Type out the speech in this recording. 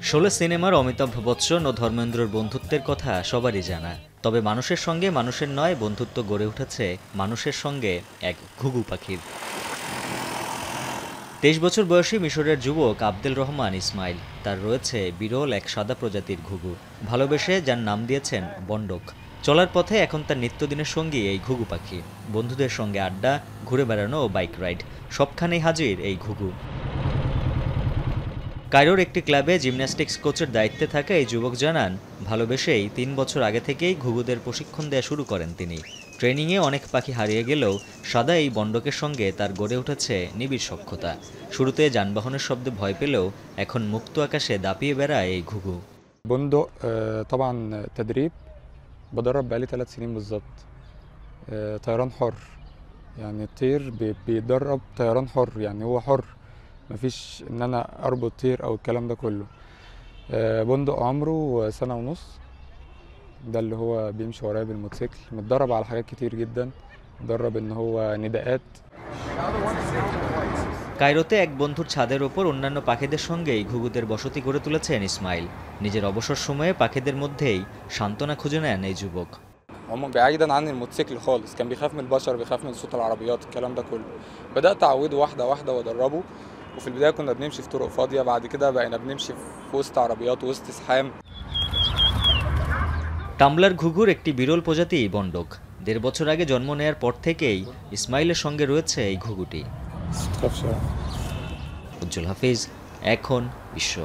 শোলে সিনেমার অমিতাভ বচ্চন ও ধর্মেন্দ্রর বন্ধুত্বের কথা সবারই জানা। তবে মানুষের সঙ্গে মানুষের নয়, বন্ধুত্ব গড়ে উঠেছে মানুষের সঙ্গে এক ঘুঘু পাখির। 23 বছর বয়সী মিশরের যুবক আব্দুল রহমান ইসমাইল। তার রয়েছে বিরল এক সাদা প্রজাতির ঘুঘু, ভালোবেসে যার নাম দিয়েছেন বন্ডক। চলার পথে এখন তার নিত্যদিনের সঙ্গী এই ঘুঘু পাখি। বন্ধুদের সঙ্গে আড্ডা, ঘুরে বেড়ানো ও বাইক রাইড, সবখানেই হাজির এই ঘুঘু। কায়রোর একটি ক্লাবে জিমন্যাস্টিক্স কোচের দায়িত্বে থাকা এই যুবক জানান, ভালোবেসেই 3 বছর আগে থেকেই ঘুঘুদের প্রশিক্ষণ দেওয়া শুরু করেন তিনি। ট্রেনিংয়ে অনেক পাখি হারিয়ে গেলেও সাদা এই বন্ডকের সঙ্গে তার গড়ে উঠেছে নিবিড় সখ্যতা। শুরুতে যানবাহনের শব্দে ভয় পেলেও এখন মুক্ত আকাশে দাপিয়ে বেড়ায় এই ঘুঘু। بندق طبعا تدريب بدرب بقالي 3 سنين بالظبط. طيران حر، يعني الطير بيتدرب طيران حر، يعني هو حر، مفيش ان انا اربط طير او الكلام ده كله. بندق عمره 1.5 سنة، ده اللي هو بيمشي ورايا بالموتوسيكل. متدرب على حاجات كتير جدا، متدرب ان هو نداءات. কায়রোতে এক বন্ধুর ছাদের ওপর অন্যান্য পাখিদের সঙ্গেই ঘুঘুদের বসতি গড়ে তুলেছেন ইসমাইল। নিজের অবসর সময়ে পাখিদের মধ্যেই সান্ত্বনা খুঁজে নেন এই যুবক। هم بعيدا عن الموتوسيكل خالص، كان بيخاف من البشر، بيخاف من صوت العربيات، الكلام ده كله. بدأت أعوده واحدة واحدة وأدربه، وفي البداية كنا بنمشي في طرق فاضية، بعد كده بقينا بنمشي في وسط عربيات وسط زحام. টাম্বলার ঘুঘুর একটি বিরল প্রজাতি বন্ডক। 1.5 বছর আগে জন্ম নেয়ার পর থেকেই ইসমাইলের সঙ্গে রয়েছে এই ঘুঘুটি। উজ্জ্বল হাফিজ, এখন বিশ্ব।